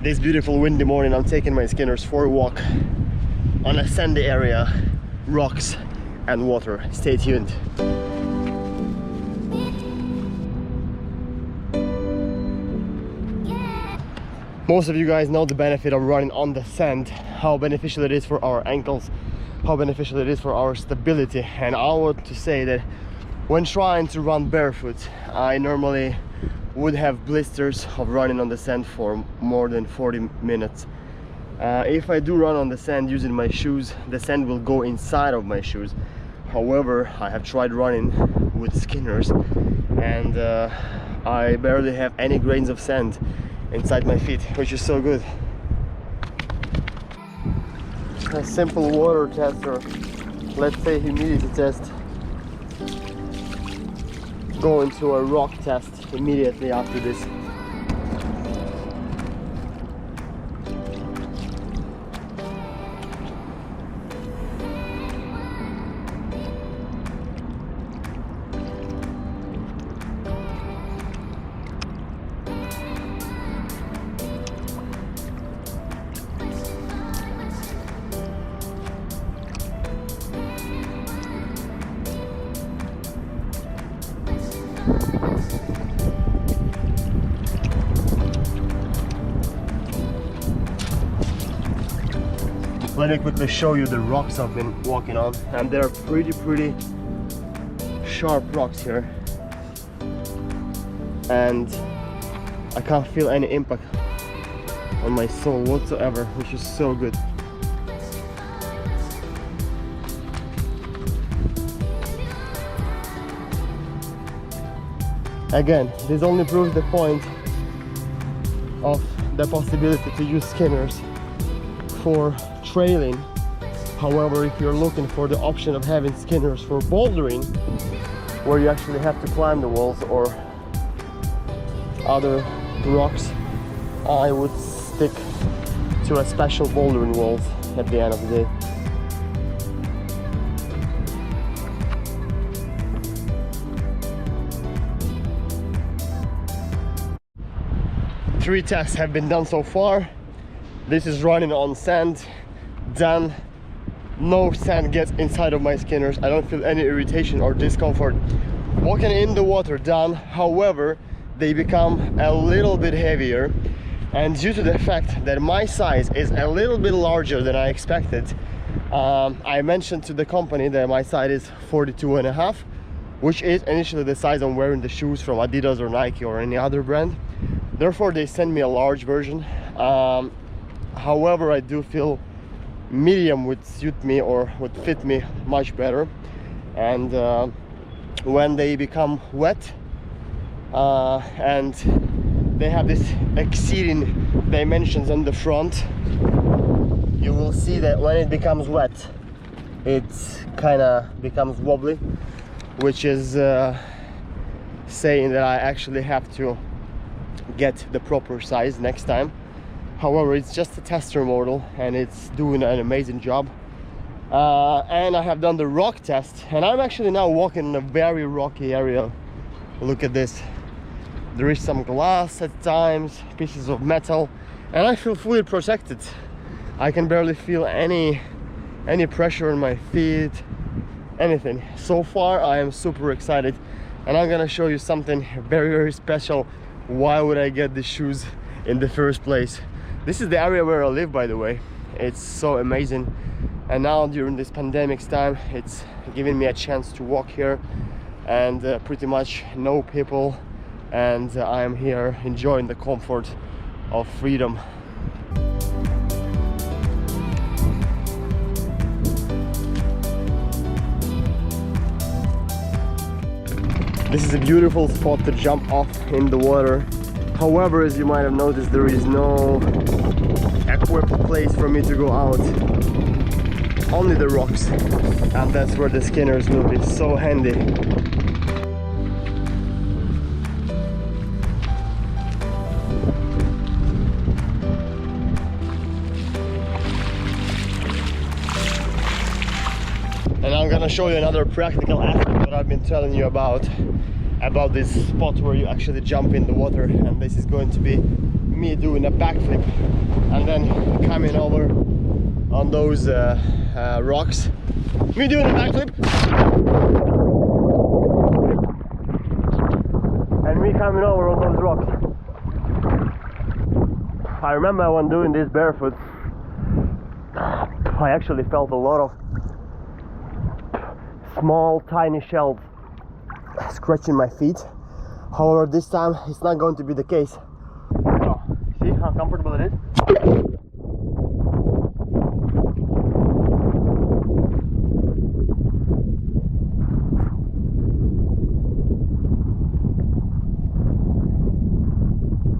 This beautiful windy morning, I'm taking my Skinners for a walk on a sandy area, rocks and water. Stay tuned. Most of you guys know the benefit of running on the sand, how beneficial it is for our ankles, how beneficial it is for our stability. And I want to say that when trying to run barefoot, I normally would have blisters of running on the sand for more than 40 minutes. If I do run on the sand using my shoes, the sand will go inside of my shoes. However, I have tried running with Skinners and I barely have any grains of sand inside my feet, which is so good. A simple water test, or let's say humidity test. Go into a rock test immediately after this. Let me quickly show you the rocks I've been walking on, and they're pretty sharp rocks here, and I can't feel any impact on my sole whatsoever, which is so good. Again, this only proves the point of the possibility to use Skinners for trailing. However, if you're looking for the option of having Skinners for bouldering, where you actually have to climb the walls or other rocks, I would stick to a special bouldering walls at the end of the day. Three tests have been done so far. This is running on sand, done. No sand gets inside of my Skinners. I don't feel any irritation or discomfort. Walking in the water, done. However, they become a little bit heavier, and due to the fact that my size is a little bit larger than I expected, I mentioned to the company that my size is 42.5, which is initially the size I'm wearing the shoes from Adidas or Nike or any other brand. Therefore, they sent me a large version. However, I do feel medium would suit me or would fit me much better. And when they become wet and they have this exceeding dimensions on the front, you will see that when it becomes wet, it kind of becomes wobbly, which is saying that I actually have to get the proper size next time. However, it's just a tester model and it's doing an amazing job. And I have done the rock test, and I'm actually now walking in a very rocky area. Look at this. There is some glass at times, pieces of metal, and I feel fully protected. I can barely feel any pressure on my feet, anything. So far, I am super excited, and I'm gonna show you something very special. Why would I get these shoes in the first place? This is the area where I live, by the way. It's so amazing, and now during this pandemic time, it's giving me a chance to walk here and pretty much know people, and I am here enjoying the comfort of freedom. This is a beautiful spot to jump off in the water. However, as you might have noticed, there is no equipped place for me to go out. Only the rocks, and that's where the Skinners will be so handy. And I'm gonna show you another practical aspect that I've been telling you about this spot where you actually jump in the water, and this is going to be me doing a backflip and then coming over on those rocks. Me doing a backflip and me coming over on those rocks. I remember when doing this barefoot, I actually felt a lot of small tiny shells scratching my feet. However, this time it's not going to be the case. Oh, see how comfortable it is?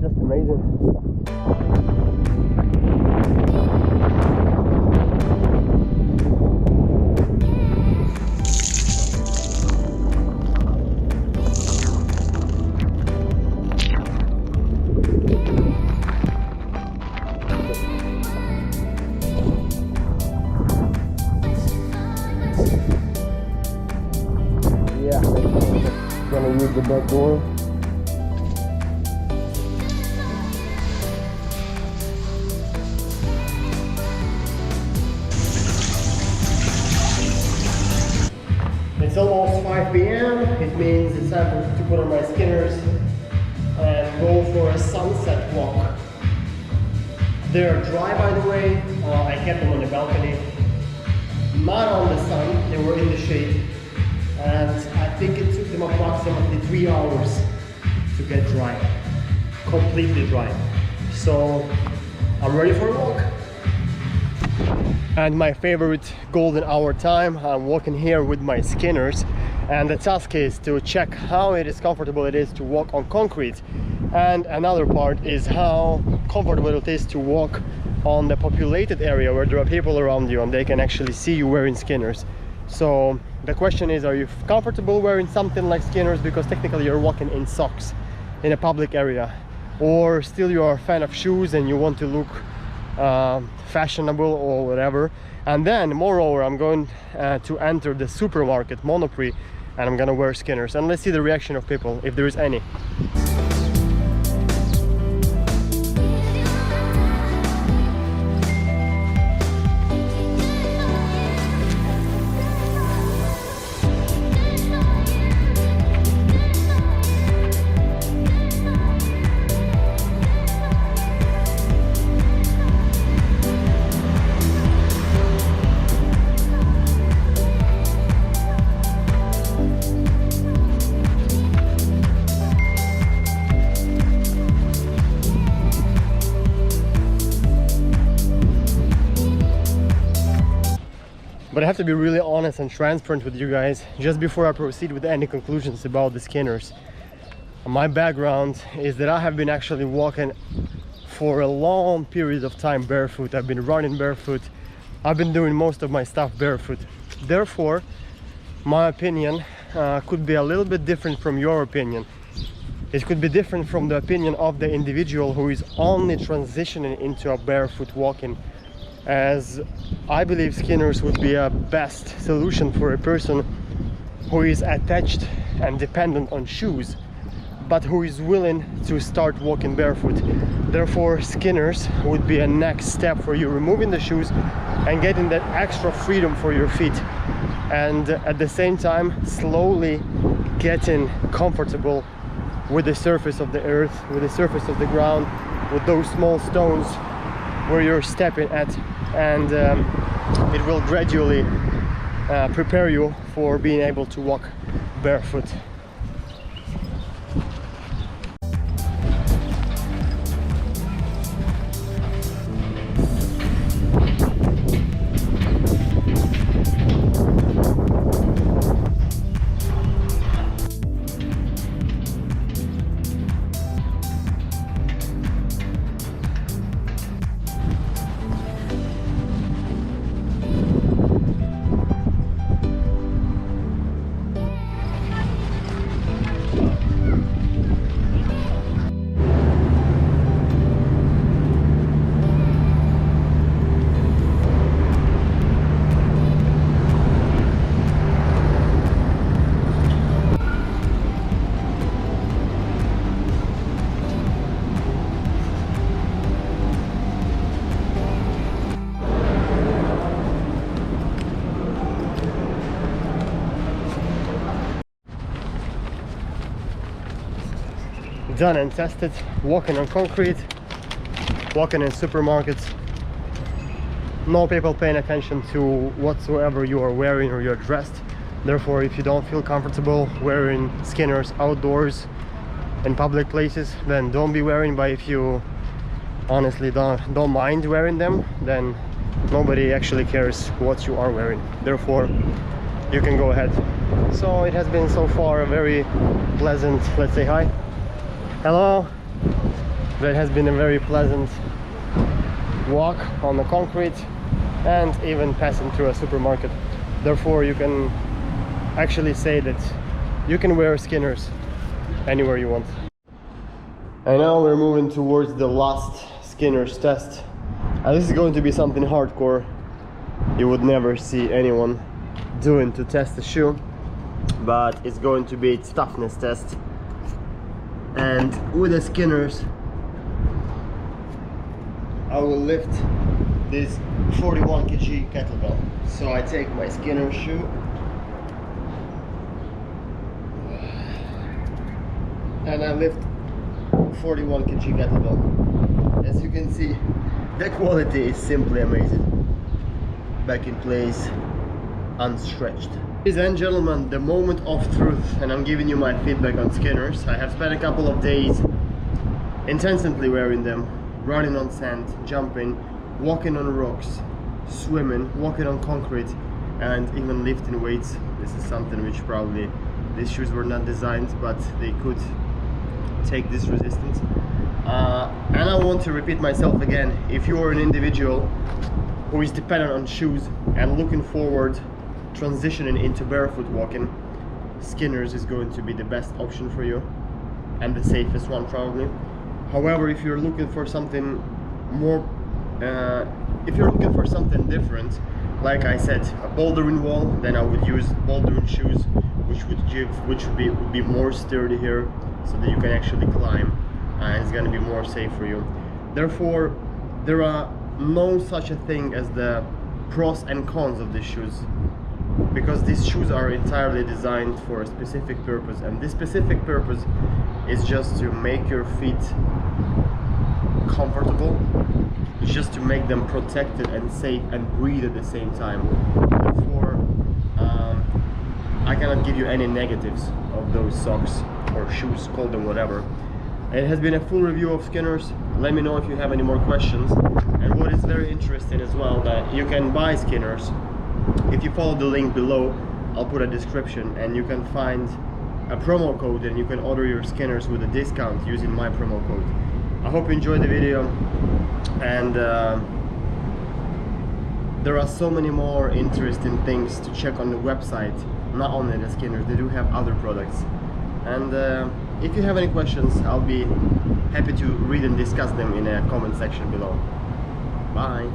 Just amazing. Gonna use the back door. It's almost 5 p.m. It means it's time to put on my Skinners and go for a sunset walk. They're dry, by the way. I kept them on the balcony. Not on the sun, they were in the shade. And I think it took them approximately 3 hours to get dry, completely dry. So I'm ready for a walk. And my favorite golden hour time, I'm walking here with my Skinners, and the task is to check how comfortable it is to walk on concrete, and another part is how comfortable it is to walk on the populated area where there are people around you and they can actually see you wearing Skinners. So the question is, are you comfortable wearing something like Skinners because technically you're walking in socks in a public area, or still you are a fan of shoes and you want to look fashionable or whatever. And then moreover, I'm going to enter the supermarket Monoprix and I'm gonna wear Skinners, and let's see the reaction of people, if there is any. But I have to be really honest and transparent with you guys just before I proceed with any conclusions about the Skinners. My background is that I have been actually walking for a long period of time barefoot. I've been running barefoot. I've been doing most of my stuff barefoot. Therefore, my opinion could be a little bit different from your opinion. It could be different from the opinion of the individual who is only transitioning into a barefoot walking, as I believe Skinners would be a best solution for a person who is attached and dependent on shoes, but who is willing to start walking barefoot. Therefore, Skinners would be a next step for you, removing the shoes and getting that extra freedom for your feet, and at the same time slowly getting comfortable with the surface of the earth, with the surface of the ground, with those small stones where you're stepping at, and it will gradually prepare you for being able to walk barefoot. done and tested, walking on concrete, walking in supermarkets. No people paying attention to whatsoever you are wearing or you're dressed. Therefore, if you don't feel comfortable wearing Skinners outdoors in public places, then don't be wearing. But if you honestly don't mind wearing them, then nobody actually cares what you are wearing. Therefore, you can go ahead. So it has been so far a very pleasant, let's say hi. Hello. That has been a very pleasant walk on the concrete and even passing through a supermarket. Therefore, you can actually say that you can wear Skinners anywhere you want. And now we're moving towards the last Skinners test. This is going to be something hardcore you would never see anyone doing to test the shoe, but it's going to be its toughness test. And with the Skinners, I will lift this 41 kg kettlebell. So I take my Skinner shoe and I lift 41 kg kettlebell. As you can see, the quality is simply amazing. Back in place, unstretched. Ladies and gentlemen, the moment of truth, and I'm giving you my feedback on Skinners. I have spent a couple of days intensively wearing them, running on sand, jumping, walking on rocks, swimming, walking on concrete, and even lifting weights. This is something which probably these shoes were not designed, but they could take this resistance. And I want to repeat myself again. If you are an individual who is dependent on shoes and looking forward transitioning into barefoot walking, Skinners is going to be the best option for you and the safest one probably. However, if you're looking for something more, if you're looking for something different, like I said, a bouldering wall, then I would use bouldering shoes, which would be more sturdy here, so that you can actually climb, and it's going to be more safe for you. Therefore, there are no such a thing as the pros and cons of these shoes, because these shoes are entirely designed for a specific purpose, and this specific purpose is just to make your feet comfortable. It's just to make them protected and safe and breathe at the same time. Therefore, I cannot give you any negatives of those socks or shoes, call them whatever. It has been a full review of Skinners. Let me know if you have any more questions. And what is very interesting as well, that you can buy Skinners. If you follow the link below, I'll put a description, and you can find a promo code and you can order your Skinners with a discount using my promo code. I hope you enjoyed the video, and there are so many more interesting things to check on the website, not only the Skinners, they do have other products. And if you have any questions, I'll be happy to read and discuss them in a comment section below. Bye!